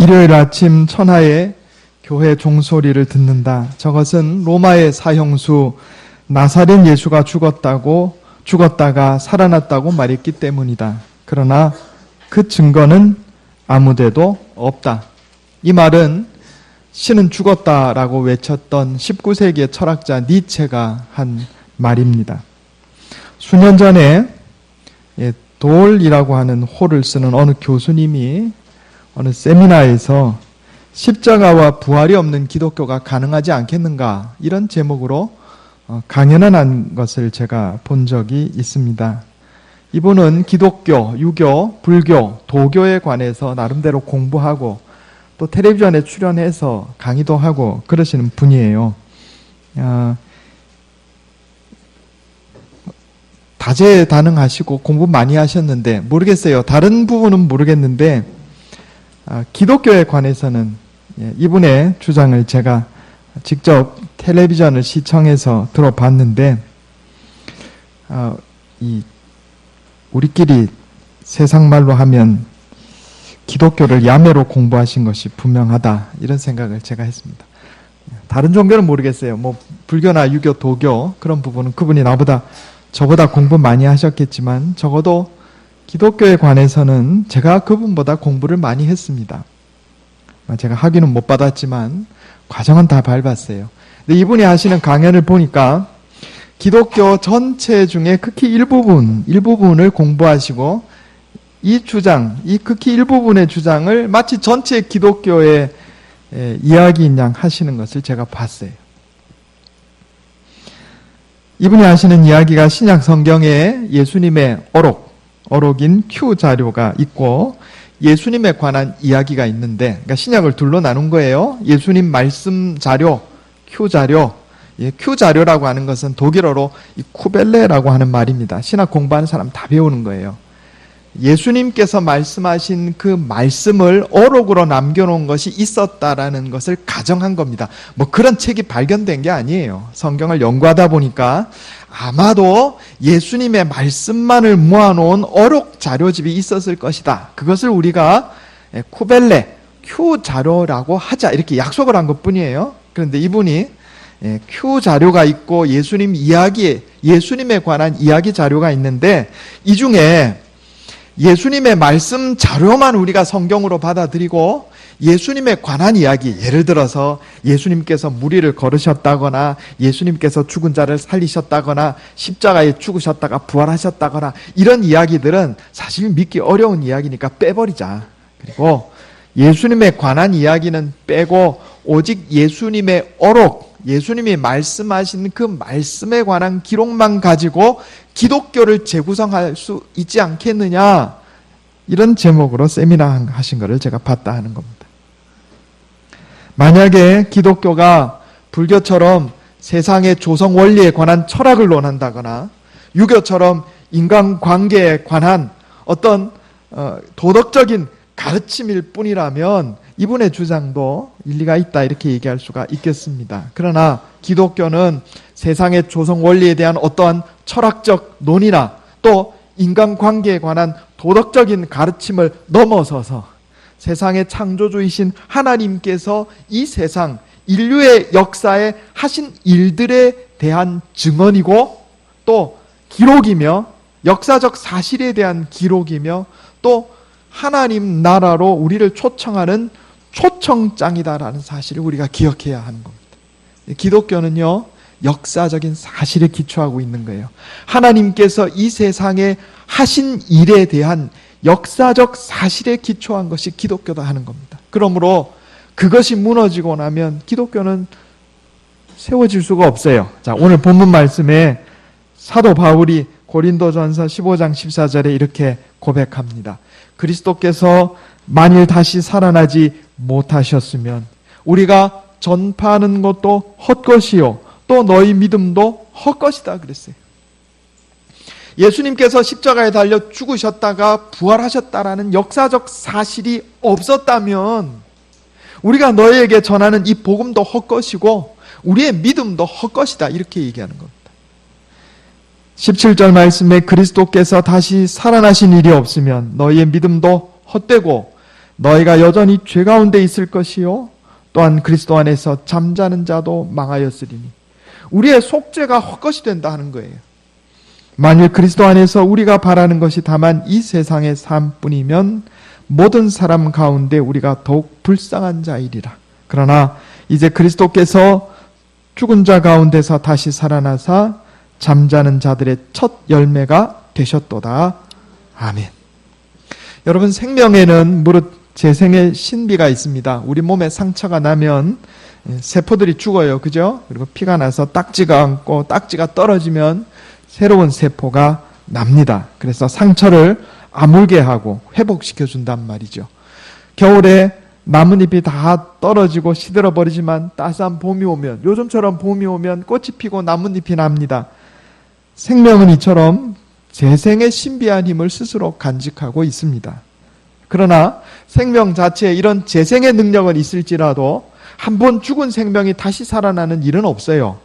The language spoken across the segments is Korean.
일요일 아침 천하의 교회 종소리를 듣는다. 저것은 로마의 사형수 나사렛 예수가 죽었다가 살아났다고 말했기 때문이다. 그러나 그 증거는 아무데도 없다. 이 말은 신은 죽었다라고 외쳤던 19세기의 철학자 니체가 한 말입니다. 수년 전에 돌이라고 하는 호를 쓰는 어느 교수님이 어느 세미나에서 십자가와 부활이 없는 기독교가 가능하지 않겠는가, 이런 제목으로 강연을 한 것을 제가 본 적이 있습니다. 이분은 기독교, 유교, 불교, 도교에 관해서 나름대로 공부하고 또 텔레비전에 출연해서 강의도 하고 그러시는 분이에요. 다재다능하시고 공부 많이 하셨는데, 모르겠어요. 다른 부분은 모르겠는데 기독교에 관해서는 이분의 주장을 제가 직접 텔레비전을 시청해서 들어봤는데, 우리끼리 세상 말로 하면 기독교를 야매로 공부하신 것이 분명하다, 이런 생각을 제가 했습니다. 다른 종교는 모르겠어요. 뭐 불교나 유교, 도교 그런 부분은 그분이 저보다 공부 많이 하셨겠지만, 적어도 기독교에 관해서는 제가 그분보다 공부를 많이 했습니다. 제가 학위는 못 받았지만 과정은 다 밟았어요. 근데 이분이 하시는 강연을 보니까 기독교 전체 중에 극히 일부분을 공부하시고 이 극히 일부분의 주장을 마치 전체 기독교의 이야기인 양 하시는 것을 제가 봤어요. 이분이 하시는 이야기가 신약 성경에 예수님의 어록인 Q 자료가 있고 예수님에 관한 이야기가 있는데, 그러니까 신약을 둘로 나눈 거예요. 예수님 말씀 자료, Q 자료. Q 자료라고 하는 것은 독일어로 쿠벨레라고 하는 말입니다. 신학 공부하는 사람 다 배우는 거예요. 예수님께서 말씀하신 그 말씀을 어록으로 남겨놓은 것이 있었다라는 것을 가정한 겁니다. 뭐 그런 책이 발견된 게 아니에요. 성경을 연구하다 보니까 아마도 예수님의 말씀만을 모아놓은 어록 자료집이 있었을 것이다. 그것을 우리가 쿠벨레, Q 자료라고 하자, 이렇게 약속을 한 것뿐이에요. 그런데 이분이 Q 자료가 있고 예수님에 관한 이야기 자료가 있는데, 이 중에 예수님의 말씀 자료만 우리가 성경으로 받아들이고 예수님에 관한 이야기, 예를 들어서 예수님께서 무리를 걸으셨다거나 예수님께서 죽은 자를 살리셨다거나 십자가에 죽으셨다가 부활하셨다거나 이런 이야기들은 사실 믿기 어려운 이야기니까 빼버리자. 그리고 예수님에 관한 이야기는 빼고 오직 예수님의 어록, 예수님이 말씀하신 그 말씀에 관한 기록만 가지고 기독교를 재구성할 수 있지 않겠느냐, 이런 제목으로 세미나 하신 것을 제가 봤다 하는 겁니다. 만약에 기독교가 불교처럼 세상의 조성 원리에 관한 철학을 논한다거나 유교처럼 인간관계에 관한 어떤 도덕적인 가르침일 뿐이라면 이분의 주장도 일리가 있다, 이렇게 얘기할 수가 있겠습니다. 그러나 기독교는 세상의 조성 원리에 대한 어떠한 철학적 논의나 또 인간관계에 관한 도덕적인 가르침을 넘어서서 세상의 창조주이신 하나님께서 이 세상 인류의 역사에 하신 일들에 대한 증언이고 또 기록이며 역사적 사실에 대한 기록이며 또 하나님 나라로 우리를 초청하는 초청장이다라는 사실을 우리가 기억해야 하는 겁니다. 기독교는요, 역사적인 사실에 기초하고 있는 거예요. 하나님께서 이 세상에 하신 일에 대한 역사적 사실에 기초한 것이 기독교다 하는 겁니다. 그러므로 그것이 무너지고 나면 기독교는 세워질 수가 없어요. 자, 오늘 본문 말씀에 사도 바울이 고린도전서 15장 14절에 이렇게 고백합니다. 그리스도께서 만일 다시 살아나지 못하셨으면 우리가 전파하는 것도 헛것이요 또 너희 믿음도 헛것이다 그랬어요. 예수님께서 십자가에 달려 죽으셨다가 부활하셨다라는 역사적 사실이 없었다면 우리가 너희에게 전하는 이 복음도 헛것이고 우리의 믿음도 헛것이다, 이렇게 얘기하는 겁니다. 17절 말씀에 그리스도께서 다시 살아나신 일이 없으면 너희의 믿음도 헛되고 너희가 여전히 죄 가운데 있을 것이요 또한 그리스도 안에서 잠자는 자도 망하였으리니. 우리의 속죄가 헛것이 된다 하는 거예요. 만일 그리스도 안에서 우리가 바라는 것이 다만 이 세상의 삶뿐이면 모든 사람 가운데 우리가 더욱 불쌍한 자이리라. 그러나 이제 그리스도께서 죽은 자 가운데서 다시 살아나사 잠자는 자들의 첫 열매가 되셨도다. 아멘. 여러분, 생명에는 무릇 재생의 신비가 있습니다. 우리 몸에 상처가 나면 세포들이 죽어요. 그죠? 그리고 피가 나서 딱지가 앉고 딱지가 떨어지면 새로운 세포가 납니다. 그래서 상처를 아물게 하고 회복시켜 준단 말이죠. 겨울에 나뭇잎이 다 떨어지고 시들어 버리지만 따스한 봄이 오면, 요즘처럼 봄이 오면 꽃이 피고 나뭇잎이 납니다. 생명은 이처럼 재생의 신비한 힘을 스스로 간직하고 있습니다. 그러나 생명 자체에 이런 재생의 능력은 있을지라도 한 번 죽은 생명이 다시 살아나는 일은 없어요.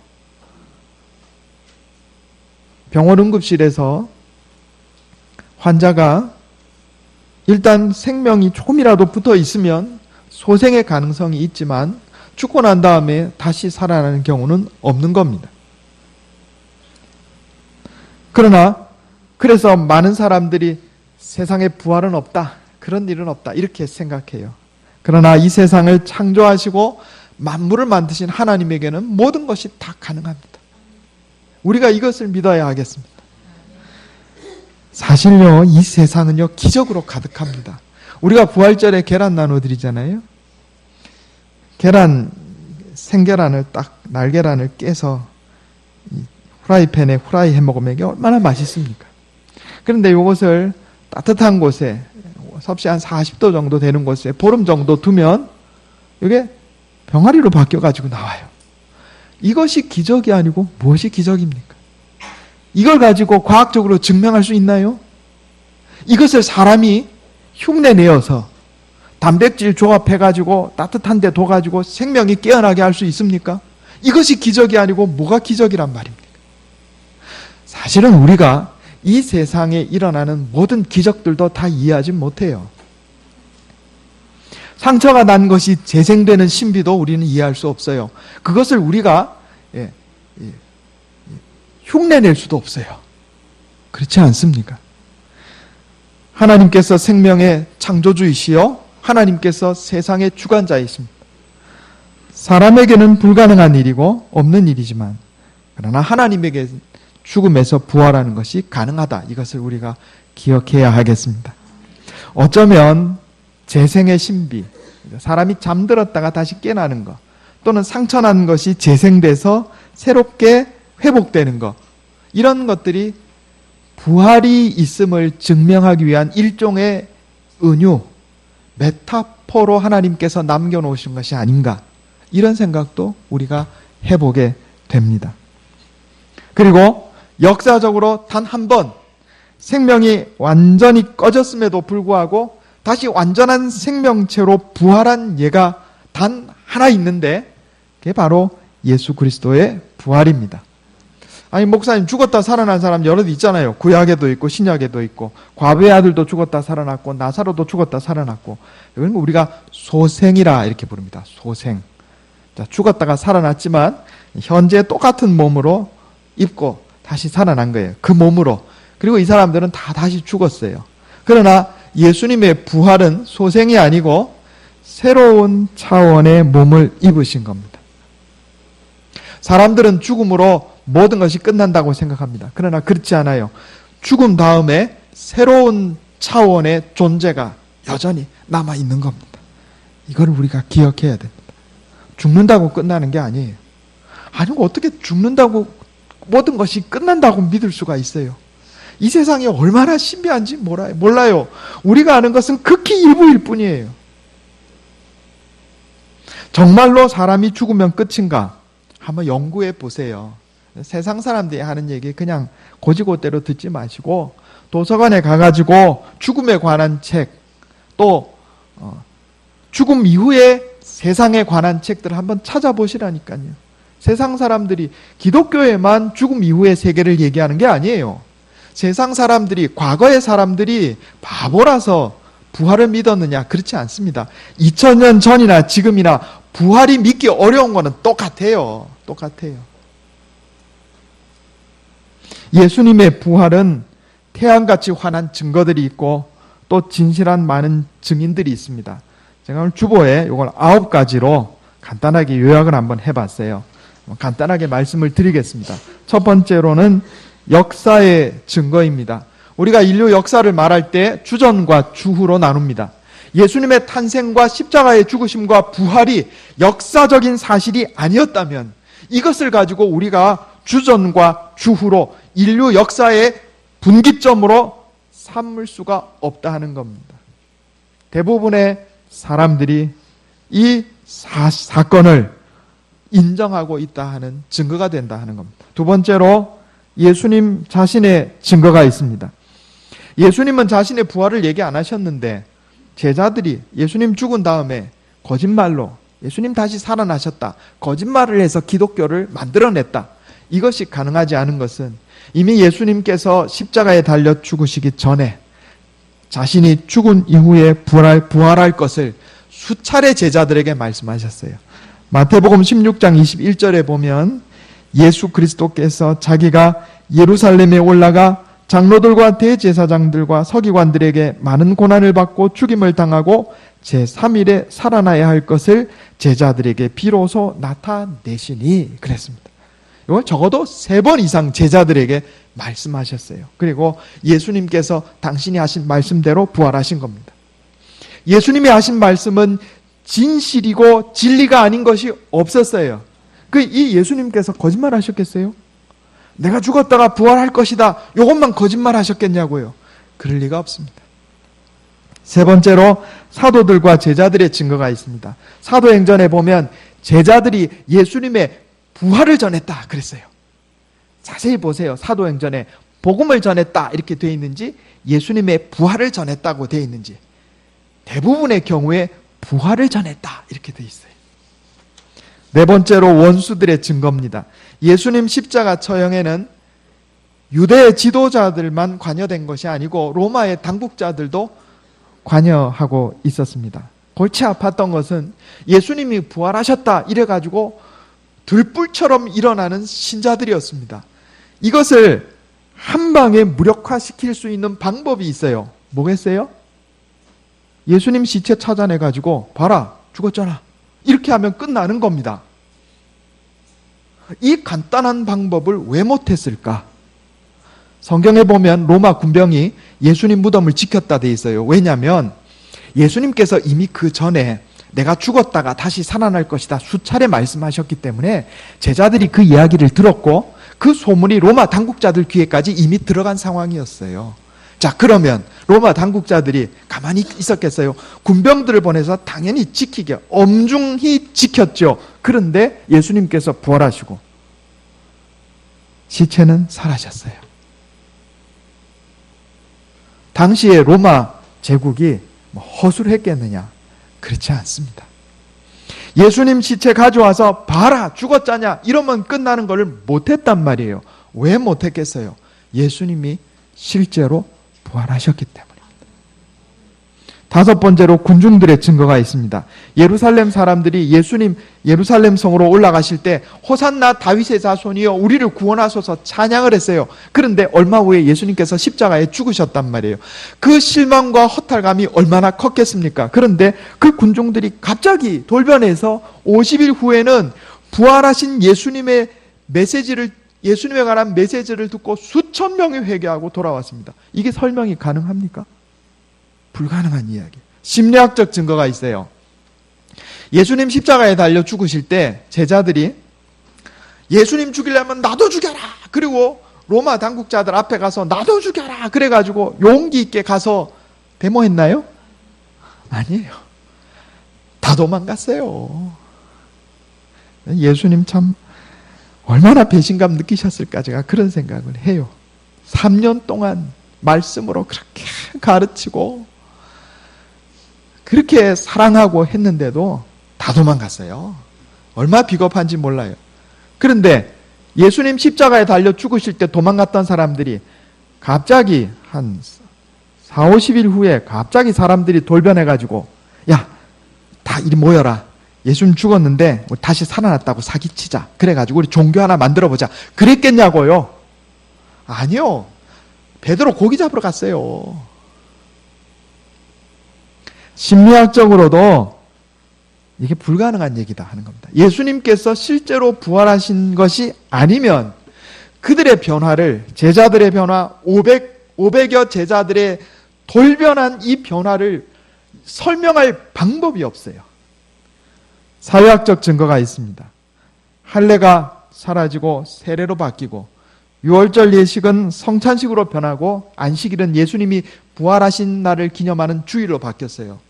병원 응급실에서 환자가 일단 생명이 조금이라도 붙어 있으면 소생의 가능성이 있지만 죽고 난 다음에 다시 살아나는 경우는 없는 겁니다. 그러나 그래서 많은 사람들이 세상에 부활은 없다, 그런 일은 없다 이렇게 생각해요. 그러나 이 세상을 창조하시고 만물을 만드신 하나님에게는 모든 것이 다 가능합니다. 우리가 이것을 믿어야 하겠습니다. 사실요, 이 세상은요 기적으로 가득합니다. 우리가 부활절에 계란 나눠드리잖아요. 생계란을 딱 날계란을 깨서 후라이팬에 후라이 해먹으면 이게 얼마나 맛있습니까? 그런데 이것을 따뜻한 곳에 섭씨 한 40도 정도 되는 곳에 보름 정도 두면 이게 병아리로 바뀌어가지고 나와요. 이것이 기적이 아니고 무엇이 기적입니까? 이걸 가지고 과학적으로 증명할 수 있나요? 이것을 사람이 흉내내어서 단백질 조합해가지고 따뜻한 데 둬가지고 생명이 깨어나게 할 수 있습니까? 이것이 기적이 아니고 뭐가 기적이란 말입니까? 사실은 우리가 이 세상에 일어나는 모든 기적들도 다 이해하지 못해요. 상처가 난 것이 재생되는 신비도 우리는 이해할 수 없어요. 그것을 우리가 흉내낼 수도 없어요. 그렇지 않습니까? 하나님께서 생명의 창조주이시요 하나님께서 세상의 주관자이십니다. 사람에게는 불가능한 일이고 없는 일이지만 그러나 하나님에게 죽음에서 부활하는 것이 가능하다. 이것을 우리가 기억해야 하겠습니다. 어쩌면 재생의 신비, 사람이 잠들었다가 다시 깨나는 것, 또는 상처난 것이 재생돼서 새롭게 회복되는 것, 이런 것들이 부활이 있음을 증명하기 위한 일종의 은유, 메타포로 하나님께서 남겨놓으신 것이 아닌가, 이런 생각도 우리가 해보게 됩니다. 그리고 역사적으로 단 한 번 생명이 완전히 꺼졌음에도 불구하고 다시 완전한 생명체로 부활한 예가 단 하나 있는데 그게 바로 예수 그리스도의 부활입니다. 아니, 목사님, 죽었다 살아난 사람 여럿 있잖아요. 구약에도 있고 신약에도 있고, 과부의 아들도 죽었다 살아났고 나사로도 죽었다 살아났고, 이건 우리가 소생이라 이렇게 부릅니다. 소생. 자, 죽었다가 살아났지만 현재 똑같은 몸으로 입고 다시 살아난 거예요. 그 몸으로. 그리고 이 사람들은 다 다시 죽었어요. 그러나 예수님의 부활은 소생이 아니고 새로운 차원의 몸을 입으신 겁니다. 사람들은 죽음으로 모든 것이 끝난다고 생각합니다. 그러나 그렇지 않아요. 죽음 다음에 새로운 차원의 존재가 여전히 남아있는 겁니다. 이걸 우리가 기억해야 됩니다. 죽는다고 끝나는 게 아니에요. 아니, 어떻게 죽는다고 모든 것이 끝난다고 믿을 수가 있어요? 이 세상이 얼마나 신비한지 몰라요. 우리가 아는 것은 극히 일부일 뿐이에요. 정말로 사람이 죽으면 끝인가? 한번 연구해 보세요. 세상 사람들이 하는 얘기 그냥 고지고대로 듣지 마시고 도서관에 가가지고 죽음에 관한 책, 또 죽음 이후에 세상에 관한 책들을 한번 찾아보시라니까요. 세상 사람들이 기독교에만 죽음 이후의 세계를 얘기하는 게 아니에요. 세상 사람들이, 과거의 사람들이 바보라서 부활을 믿었느냐? 그렇지 않습니다. 2000년 전이나 지금이나 부활이 믿기 어려운 거는 똑같아요. 똑같아요. 예수님의 부활은 태양같이 환한 증거들이 있고 또 진실한 많은 증인들이 있습니다. 제가 오늘 주보에 이걸 9가지로 간단하게 요약을 한번 해봤어요. 간단하게 말씀을 드리겠습니다. 첫 번째로는 역사의 증거입니다. 우리가 인류 역사를 말할 때 주전과 주후로 나눕니다. 예수님의 탄생과 십자가의 죽으심과 부활이 역사적인 사실이 아니었다면 이것을 가지고 우리가 주전과 주후로 인류 역사의 분기점으로 삼을 수가 없다 하는 겁니다. 대부분의 사람들이 이 사건을 인정하고 있다 하는 증거가 된다 하는 겁니다. 두 번째로 예수님 자신의 증거가 있습니다. 예수님은 자신의 부활을 얘기 안 하셨는데 제자들이 예수님 죽은 다음에 거짓말로 예수님 다시 살아나셨다, 거짓말을 해서 기독교를 만들어냈다. 이것이 가능하지 않은 것은 이미 예수님께서 십자가에 달려 죽으시기 전에 자신이 죽은 이후에 부활할 것을 수차례 제자들에게 말씀하셨어요. 마태복음 16장 21절에 보면 예수 그리스도께서 자기가 예루살렘에 올라가 장로들과 대제사장들과 서기관들에게 많은 고난을 받고 죽임을 당하고 제3일에 살아나야 할 것을 제자들에게 비로소 나타내시니 그랬습니다. 이걸 적어도 3번 이상 제자들에게 말씀하셨어요. 그리고 예수님께서 당신이 하신 말씀대로 부활하신 겁니다. 예수님이 하신 말씀은 진실이고 진리가 아닌 것이 없었어요. 이 예수님께서 거짓말 하셨겠어요? 내가 죽었다가 부활할 것이다. 이것만 거짓말 하셨겠냐고요. 그럴 리가 없습니다. 세 번째로 사도들과 제자들의 증거가 있습니다. 사도행전에 보면 제자들이 예수님의 부활을 전했다 그랬어요. 자세히 보세요. 사도행전에 복음을 전했다 이렇게 되어 있는지 예수님의 부활을 전했다고 되어 있는지 대부분의 경우에 부활을 전했다 이렇게 되어 있어요. 네 번째로 원수들의 증거입니다. 예수님 십자가 처형에는 유대 지도자들만 관여된 것이 아니고 로마의 당국자들도 관여하고 있었습니다. 골치 아팠던 것은 예수님이 부활하셨다 이래가지고 들불처럼 일어나는 신자들이었습니다. 이것을 한 방에 무력화시킬 수 있는 방법이 있어요. 뭐겠어요? 예수님 시체 찾아내가지고 봐라 죽었잖아 이렇게 하면 끝나는 겁니다. 이 간단한 방법을 왜 못했을까? 성경에 보면 로마 군병이 예수님 무덤을 지켰다 돼 있어요. 왜냐하면 예수님께서 이미 그 전에 내가 죽었다가 다시 살아날 것이다 수차례 말씀하셨기 때문에 제자들이 그 이야기를 들었고 그 소문이 로마 당국자들 귀에까지 이미 들어간 상황이었어요. 자, 그러면 로마 당국자들이 가만히 있었겠어요? 군병들을 보내서 당연히 지키게 엄중히 지켰죠. 그런데 예수님께서 부활하시고 시체는 사라졌어요. 당시에 로마 제국이 허술했겠느냐? 그렇지 않습니다. 예수님 시체 가져와서 봐라 죽었잖냐 이러면 끝나는 것을 못했단 말이에요. 왜 못했겠어요? 예수님이 실제로 부활하셨기 때문입니다. 다섯 번째로 군중들의 증거가 있습니다. 예루살렘 사람들이 예수님 예루살렘 성으로 올라가실 때 호산나 다윗의 자손이여 우리를 구원하소서 찬양을 했어요. 그런데 얼마 후에 예수님께서 십자가에 죽으셨단 말이에요. 그 실망과 허탈감이 얼마나 컸겠습니까? 그런데 그 군중들이 갑자기 돌변해서 50일 후에는 부활하신 예수님에 관한 메시지를 듣고 수천 명이 회개하고 돌아왔습니다. 이게 설명이 가능합니까? 불가능한 이야기. 심리학적 증거가 있어요. 예수님 십자가에 달려 죽으실 때 제자들이 예수님 죽이려면 나도 죽여라. 그리고 로마 당국자들 앞에 가서 나도 죽여라. 그래가지고 용기 있게 가서 데모했나요? 아니에요. 다 도망갔어요. 예수님 참 얼마나 배신감 느끼셨을까 제가 그런 생각을 해요. 3년 동안 말씀으로 그렇게 가르치고 그렇게 사랑하고 했는데도 다 도망갔어요. 얼마나 비겁한지 몰라요. 그런데 예수님 십자가에 달려 죽으실 때 도망갔던 사람들이 갑자기 한 4, 50일 후에 갑자기 사람들이 돌변해가지고 야, 다 이리 모여라. 예수님 죽었는데 우리 다시 살아났다고 사기치자. 그래가지고 우리 종교 하나 만들어보자. 그랬겠냐고요? 아니요. 베드로 고기 잡으러 갔어요. 심리학적으로도 이게 불가능한 얘기다 하는 겁니다. 예수님께서 실제로 부활하신 것이 아니면 그들의 변화를, 제자들의 변화, 500여 제자들의 돌변한 이 변화를 설명할 방법이 없어요. 사회학적 증거가 있습니다. 할례가 사라지고 세례로 바뀌고 유월절 예식은 성찬식으로 변하고 안식일은 예수님이 부활하신 날을 기념하는 주일로 바뀌었어요.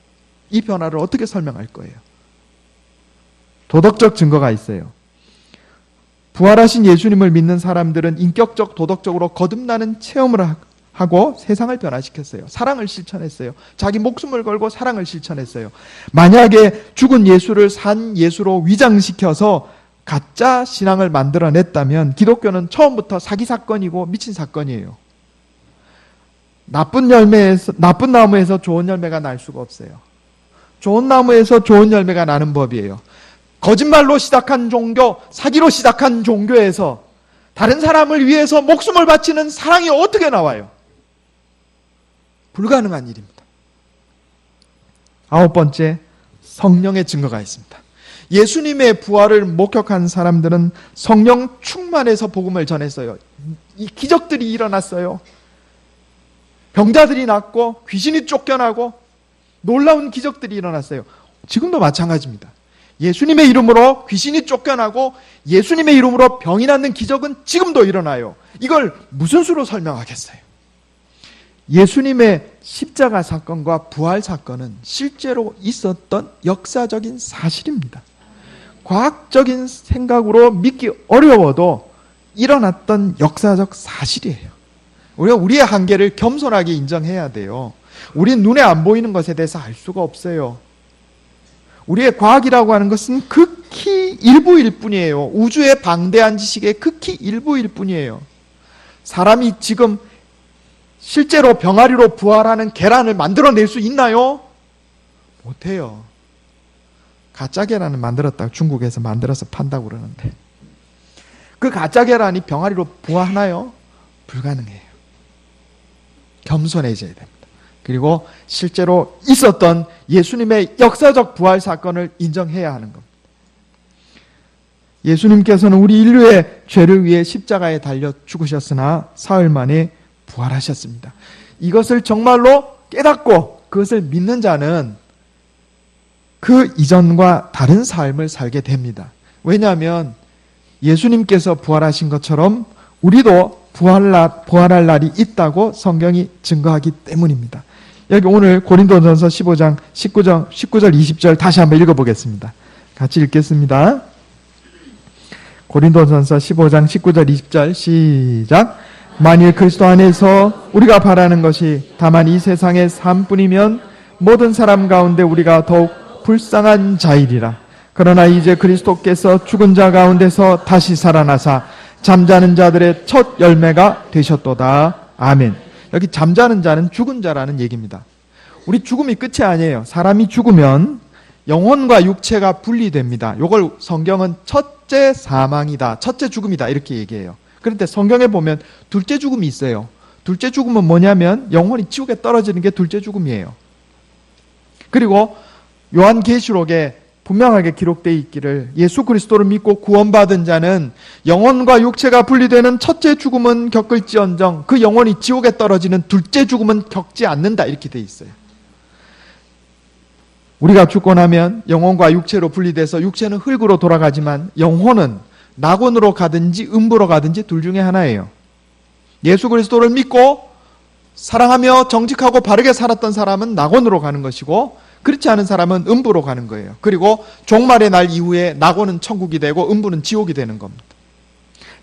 이 변화를 어떻게 설명할 거예요? 도덕적 증거가 있어요. 부활하신 예수님을 믿는 사람들은 인격적, 도덕적으로 거듭나는 체험을 하고 세상을 변화시켰어요. 사랑을 실천했어요. 자기 목숨을 걸고 사랑을 실천했어요. 만약에 죽은 예수를 산 예수로 위장시켜서 가짜 신앙을 만들어냈다면 기독교는 처음부터 사기 사건이고 미친 사건이에요. 나쁜 나무에서 좋은 열매가 날 수가 없어요. 좋은 나무에서 좋은 열매가 나는 법이에요. 거짓말로 시작한 종교, 사기로 시작한 종교에서 다른 사람을 위해서 목숨을 바치는 사랑이 어떻게 나와요? 불가능한 일입니다. 9번째, 성령의 증거가 있습니다. 예수님의 부활을 목격한 사람들은 성령 충만해서 복음을 전했어요. 이 기적들이 일어났어요. 병자들이 낫고 귀신이 쫓겨나고 놀라운 기적들이 일어났어요. 지금도 마찬가지입니다. 예수님의 이름으로 귀신이 쫓겨나고 예수님의 이름으로 병이 낫는 기적은 지금도 일어나요. 이걸 무슨 수로 설명하겠어요? 예수님의 십자가 사건과 부활 사건은 실제로 있었던 역사적인 사실입니다. 과학적인 생각으로 믿기 어려워도 일어났던 역사적 사실이에요. 우리가 우리의 한계를 겸손하게 인정해야 돼요. 우린 눈에 안 보이는 것에 대해서 알 수가 없어요. 우리의 과학이라고 하는 것은 극히 일부일 뿐이에요. 우주의 방대한 지식의 극히 일부일 뿐이에요. 사람이 지금 실제로 병아리로 부활하는 계란을 만들어낼 수 있나요? 못해요. 가짜 계란을 만들었다고 중국에서 만들어서 판다고 그러는데 그 가짜 계란이 병아리로 부활하나요? 불가능해요. 겸손해져야 됩니다. 그리고 실제로 있었던 예수님의 역사적 부활 사건을 인정해야 하는 겁니다. 예수님께서는 우리 인류의 죄를 위해 십자가에 달려 죽으셨으나 사흘 만에 부활하셨습니다. 이것을 정말로 깨닫고 그것을 믿는 자는 그 이전과 다른 삶을 살게 됩니다. 왜냐하면 예수님께서 부활하신 것처럼 우리도 부활할 날이 있다고 성경이 증거하기 때문입니다. 여기 오늘 고린도전서 15장 19절 20절 다시 한번 읽어보겠습니다. 같이 읽겠습니다. 고린도전서 15장 19절 20절 시작. 만일 그리스도 안에서 우리가 바라는 것이 다만 이 세상의 삶뿐이면 모든 사람 가운데 우리가 더욱 불쌍한 자이리라. 그러나 이제 그리스도께서 죽은 자 가운데서 다시 살아나사 잠자는 자들의 첫 열매가 되셨도다. 아멘. 여기 잠자는 자는 죽은 자라는 얘기입니다. 우리 죽음이 끝이 아니에요. 사람이 죽으면 영혼과 육체가 분리됩니다. 이걸 성경은 첫째 사망이다, 첫째 죽음이다 이렇게 얘기해요. 그런데 성경에 보면 둘째 죽음이 있어요. 둘째 죽음은 뭐냐면 영혼이 지옥에 떨어지는 게 둘째 죽음이에요. 그리고 요한계시록에 분명하게 기록되어 있기를 예수 그리스도를 믿고 구원받은 자는 영혼과 육체가 분리되는 첫째 죽음은 겪을지언정 그 영혼이 지옥에 떨어지는 둘째 죽음은 겪지 않는다 이렇게 되어 있어요. 우리가 죽고 나면 영혼과 육체로 분리돼서 육체는 흙으로 돌아가지만 영혼은 낙원으로 가든지 음부로 가든지 둘 중에 하나예요. 예수 그리스도를 믿고 사랑하며 정직하고 바르게 살았던 사람은 낙원으로 가는 것이고 그렇지 않은 사람은 음부로 가는 거예요. 그리고 종말의 날 이후에 낙원은 천국이 되고 음부는 지옥이 되는 겁니다.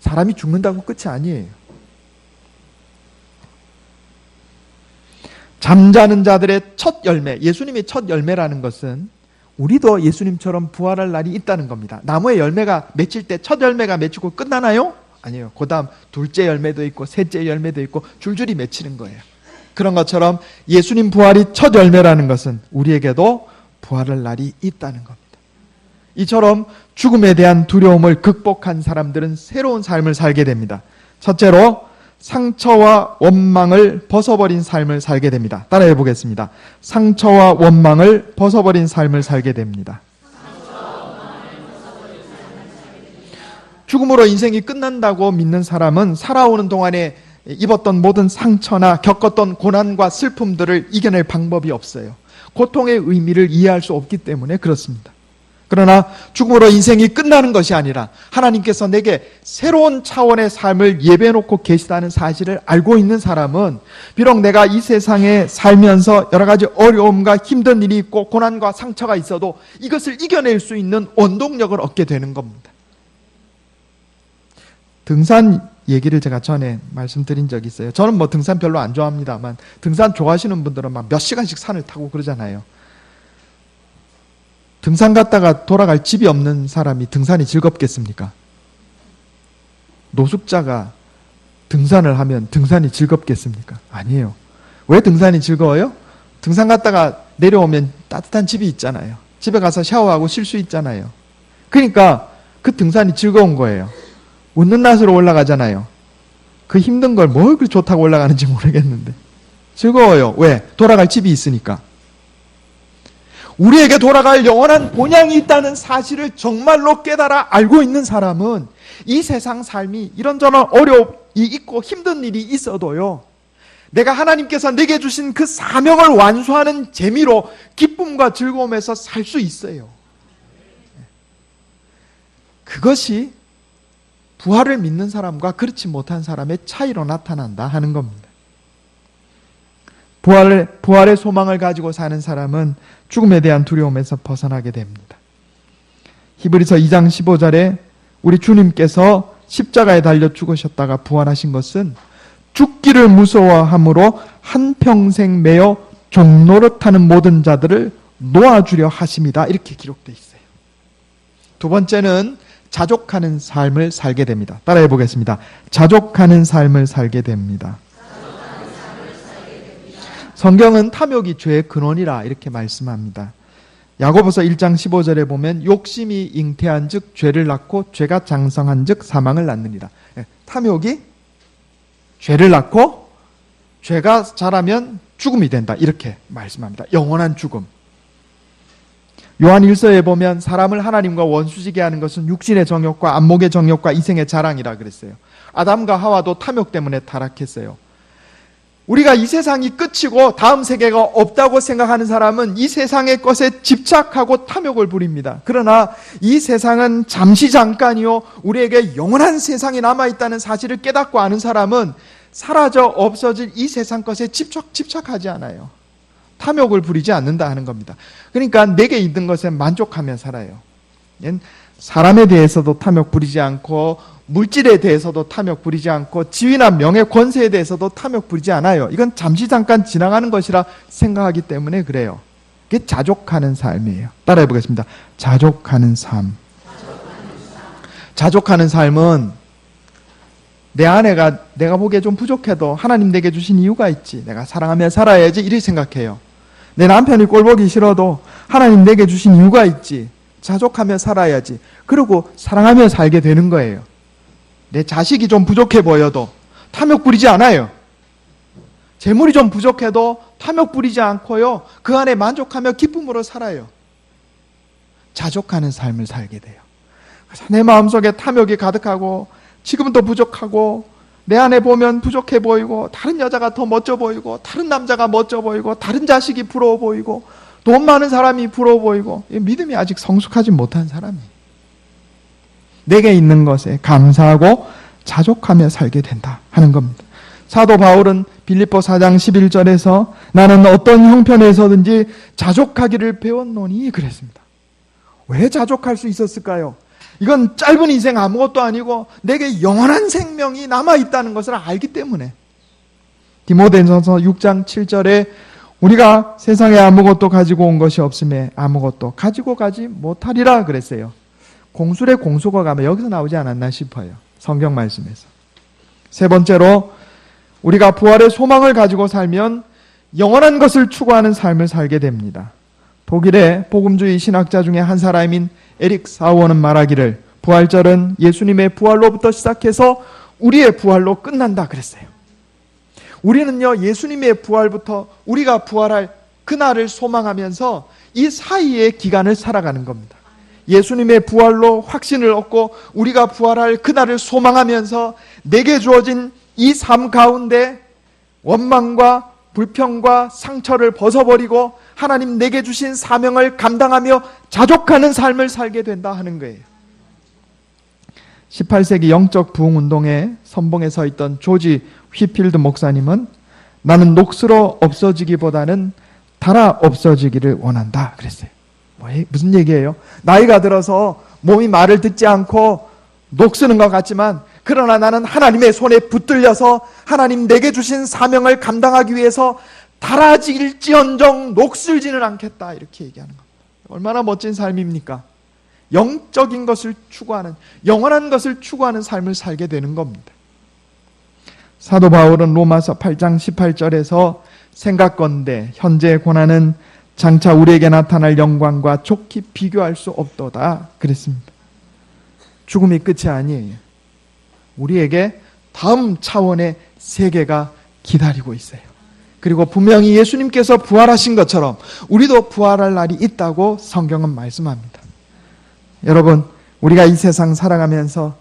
사람이 죽는다고 끝이 아니에요. 잠자는 자들의 첫 열매, 예수님의 첫 열매라는 것은 우리도 예수님처럼 부활할 날이 있다는 겁니다. 나무의 열매가 맺힐 때 첫 열매가 맺히고 끝나나요? 아니에요. 그 다음 둘째 열매도 있고 셋째 열매도 있고 줄줄이 맺히는 거예요. 그런 것처럼 예수님 부활이 첫 열매라는 것은 우리에게도 부활할 날이 있다는 겁니다. 이처럼 죽음에 대한 두려움을 극복한 사람들은 새로운 삶을 살게 됩니다. 첫째로 상처와 원망을 벗어버린 삶을 살게 됩니다. 따라해 보겠습니다. 상처와 원망을 벗어버린 삶을 살게 됩니다. 죽음으로 인생이 끝난다고 믿는 사람은 살아오는 동안에 입었던 모든 상처나 겪었던 고난과 슬픔들을 이겨낼 방법이 없어요. 고통의 의미를 이해할 수 없기 때문에 그렇습니다. 그러나 죽음으로 인생이 끝나는 것이 아니라 하나님께서 내게 새로운 차원의 삶을 예배해놓고 계시다는 사실을 알고 있는 사람은 비록 내가 이 세상에 살면서 여러 가지 어려움과 힘든 일이 있고 고난과 상처가 있어도 이것을 이겨낼 수 있는 원동력을 얻게 되는 겁니다. 등산 얘기를 제가 전에 말씀드린 적이 있어요. 저는 등산 별로 안 좋아합니다만 등산 좋아하시는 분들은 막 몇 시간씩 산을 타고 그러잖아요. 등산 갔다가 돌아갈 집이 없는 사람이 등산이 즐겁겠습니까? 노숙자가 등산을 하면 등산이 즐겁겠습니까? 아니에요. 왜 등산이 즐거워요? 등산 갔다가 내려오면 따뜻한 집이 있잖아요. 집에 가서 샤워하고 쉴 수 있잖아요. 그러니까 그 등산이 즐거운 거예요. 웃는 낯으로 올라가잖아요. 그 힘든 걸 뭘 그렇게 좋다고 올라가는지 모르겠는데 즐거워요. 왜? 돌아갈 집이 있으니까. 우리에게 돌아갈 영원한 본향이 있다는 사실을 정말로 깨달아 알고 있는 사람은 이 세상 삶이 이런저런 어려움이 있고 힘든 일이 있어도요, 내가 하나님께서 내게 주신 그 사명을 완수하는 재미로 기쁨과 즐거움에서 살 수 있어요. 그것이 부활을 믿는 사람과 그렇지 못한 사람의 차이로 나타난다 하는 겁니다. 부활의 소망을 가지고 사는 사람은 죽음에 대한 두려움에서 벗어나게 됩니다. 히브리서 2장 15절에 우리 주님께서 십자가에 달려 죽으셨다가 부활하신 것은 죽기를 무서워함으로 한평생 매여 종노릇하는 모든 자들을 놓아주려 하심이다. 이렇게 기록되어 있어요. 두 번째는 자족하는 삶을 살게 됩니다. 따라해 보겠습니다. 자족하는 삶을 살게 됩니다. 성경은 탐욕이 죄의 근원이라 이렇게 말씀합니다. 야고보서 1장 15절에 보면 욕심이 잉태한 즉 죄를 낳고 죄가 장성한 즉 사망을 낳느니라. 탐욕이 죄를 낳고 죄가 자라면 죽음이 된다. 이렇게 말씀합니다. 영원한 죽음. 요한 1서에 보면 사람을 하나님과 원수지게 하는 것은 육신의 정욕과 안목의 정욕과 이생의 자랑이라 그랬어요. 아담과 하와도 탐욕 때문에 타락했어요. 우리가 이 세상이 끝이고 다음 세계가 없다고 생각하는 사람은 이 세상의 것에 집착하고 탐욕을 부립니다. 그러나 이 세상은 잠시 잠깐이요 우리에게 영원한 세상이 남아있다는 사실을 깨닫고 아는 사람은 사라져 없어질 이 세상 것에 집착하지 않아요. 탐욕을 부리지 않는다 하는 겁니다. 그러니까 내게 있는 것에 만족하며 살아요. 사람에 대해서도 탐욕 부리지 않고 물질에 대해서도 탐욕 부리지 않고 지위나 명예, 권세에 대해서도 탐욕 부리지 않아요. 이건 잠시 잠깐 지나가는 것이라 생각하기 때문에 그래요. 이게 자족하는 삶이에요. 따라해 보겠습니다. 자족하는 삶. 자족하는 삶은 내 아내가 내가 보기에 좀 부족해도 하나님 내게 주신 이유가 있지. 내가 사랑하며 살아야지 이렇게 생각해요. 내 남편이 꼴보기 싫어도 하나님 내게 주신 이유가 있지. 자족하며 살아야지. 그리고 사랑하며 살게 되는 거예요. 내 자식이 좀 부족해 보여도 탐욕 부리지 않아요. 재물이 좀 부족해도 탐욕 부리지 않고요. 그 안에 만족하며 기쁨으로 살아요. 자족하는 삶을 살게 돼요. 그래서 내 마음속에 탐욕이 가득하고 지금은 더 부족하고 내 안에 보면 부족해 보이고 다른 여자가 더 멋져 보이고 다른 남자가 멋져 보이고 다른 자식이 부러워 보이고 돈 많은 사람이 부러워 보이고 믿음이 아직 성숙하지 못한 사람이에요. 내게 있는 것에 감사하고 자족하며 살게 된다 하는 겁니다. 사도 바울은 빌립보 4장 11절에서 나는 어떤 형편에서든지 자족하기를 배웠노니 그랬습니다. 왜 자족할 수 있었을까요? 이건 짧은 인생 아무것도 아니고 내게 영원한 생명이 남아있다는 것을 알기 때문에. 디모데전서 6장 7절에 우리가 세상에 아무것도 가지고 온 것이 없음에 아무것도 가지고 가지 못하리라 그랬어요. 공술의 공수가 가면 여기서 나오지 않았나 싶어요. 성경 말씀에서. 세 번째로 우리가 부활의 소망을 가지고 살면 영원한 것을 추구하는 삶을 살게 됩니다. 독일의 복음주의 신학자 중에 한 사람인 에릭 사워는 말하기를 부활절은 예수님의 부활로부터 시작해서 우리의 부활로 끝난다 그랬어요. 우리는요, 예수님의 부활부터 우리가 부활할 그날을 소망하면서 이 사이의 기간을 살아가는 겁니다. 예수님의 부활로 확신을 얻고 우리가 부활할 그날을 소망하면서 내게 주어진 이 삶 가운데 원망과 불평과 상처를 벗어버리고 하나님 내게 주신 사명을 감당하며 자족하는 삶을 살게 된다 하는 거예요. 18세기 영적 부흥운동의 선봉에 서 있던 조지 휘필드 목사님은 나는 녹슬어 없어지기보다는 닳아 없어지기를 원한다 그랬어요. 무슨 얘기예요? 나이가 들어서 몸이 말을 듣지 않고 녹쓰는 것 같지만 그러나 나는 하나님의 손에 붙들려서 하나님 내게 주신 사명을 감당하기 위해서 닳아질지언정 녹슬지는 않겠다 이렇게 얘기하는 겁니다. 얼마나 멋진 삶입니까? 영적인 것을 추구하는, 영원한 것을 추구하는 삶을 살게 되는 겁니다. 사도 바울은 로마서 8장 18절에서 생각건대 현재의 고난은 장차 우리에게 나타날 영광과 좋게 비교할 수 없도다 그랬습니다. 죽음이 끝이 아니에요. 우리에게 다음 차원의 세계가 기다리고 있어요. 그리고 분명히 예수님께서 부활하신 것처럼 우리도 부활할 날이 있다고 성경은 말씀합니다. 여러분, 우리가 이 세상 살아가면서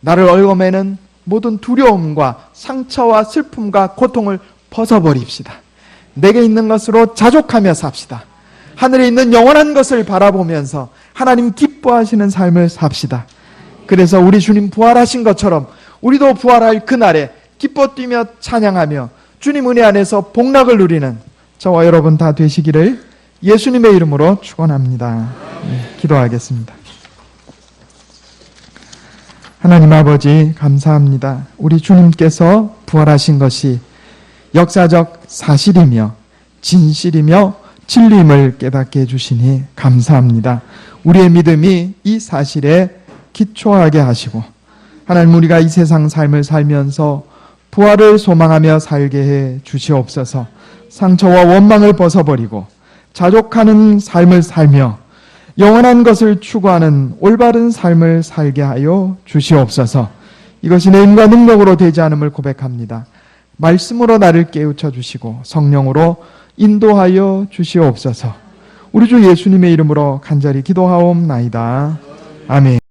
나를 얽어매는 모든 두려움과 상처와 슬픔과 고통을 벗어버립시다. 내게 있는 것으로 자족하며 삽시다. 하늘에 있는 영원한 것을 바라보면서 하나님 기뻐하시는 삶을 삽시다. 그래서 우리 주님 부활하신 것처럼 우리도 부활할 그날에 기뻐 뛰며 찬양하며 주님 은혜 안에서 복락을 누리는 저와 여러분 다 되시기를 예수님의 이름으로 축원합니다. 기도하겠습니다. 하나님 아버지 감사합니다. 우리 주님께서 부활하신 것이 역사적 사실이며 진실이며 진리임을 깨닫게 해주시니 감사합니다. 우리의 믿음이 이 사실에 기초하게 하시고 하나님 우리가 이 세상 삶을 살면서 부활을 소망하며 살게 해 주시옵소서. 상처와 원망을 벗어버리고 자족하는 삶을 살며 영원한 것을 추구하는 올바른 삶을 살게 하여 주시옵소서. 이것이 내 힘과 능력으로 되지 않음을 고백합니다. 말씀으로 나를 깨우쳐 주시고 성령으로 인도하여 주시옵소서. 우리 주 예수님의 이름으로 간절히 기도하옵나이다. 아멘.